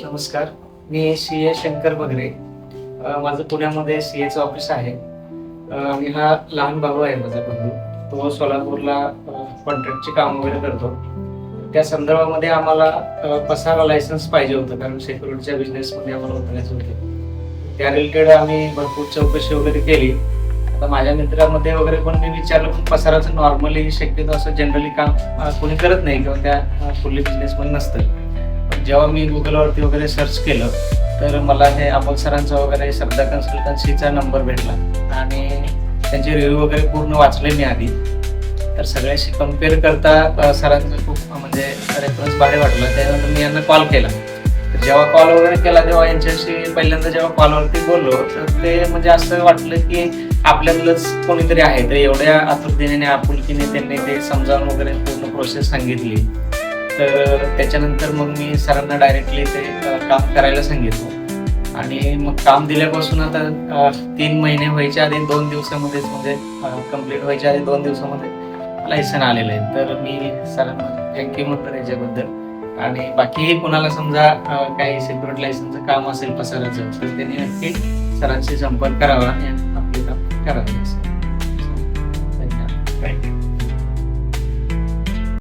नमस्कार, मी CA शंकर बगरे. माझं पुण्यामध्ये CAचं ऑफिस आहे. आणि हा लहान भाऊ आहे माझा बंधू. तो सोलापूरला कॉन्ट्रॅक्टची काम वगैरे करतो. त्या संदर्भामध्ये आम्हाला पसारा लायसन्स पाहिजे होतं, कारण सिक्युरिटीच्या बिझनेसमध्ये आम्हाला उतरायचं होतं. त्या रिलेटेड आम्ही भरपूर चौकशी वगैरे केली. आता माझ्या मित्रामध्ये वगैरे पण मी विचारलं, पण पसाराचं नॉर्मली शक्यतो असं जनरली काम कोणी करत नाही किंवा त्या फुल्ली बिझनेसमध्ये नसतं. पण जेव्हा मी गुगलवरती वगैरे सर्च केलं तर मला हे अमोल सरांचा वगैरे श्रद्धा कन्सल्टन्सीचा नंबर भेटला आणि त्यांचे रिव्ह्यू वगैरे पूर्ण वाचले मी आधी. तर सगळ्याशी कम्पेअर करता सरांचं खूप म्हणजे रेफरन्स भारी वाटला. त्यानंतर मी यांना कॉल केला. तर जेव्हा कॉल वगैरे केला तेव्हा यांच्याशी पहिल्यांदा जेव्हा कॉलवरती बोललो तर ते म्हणजे असं वाटलं की आपल्यातलंच कोणीतरी आहे. तर एवढ्या आतुरतेने आपुलकीने त्यांनी ते समजावून वगैरे पूर्ण प्रोसेस सांगितली. तर त्याच्यानंतर मग मी सरांना डायरेक्टली ते काम करायला सांगितलं आणि मग काम दिल्यापासून आता 3 महिने व्हायच्या आधी 2 दिवसामध्येच म्हणजे कंप्लीट व्हायच्या आधी 2 दिवसामध्ये लायसन आलेलं आहे. तर मी सरांना थँक्यू म्हणतो याच्याबद्दल. आणि बाकीही कोणाला समजा काही सिक्युरिटी लायसनचं काम असेल पसाराचं तर त्यांनी नक्की सरांशी संपर्क करावा आणि आपले काम करावे. धन्यवाद.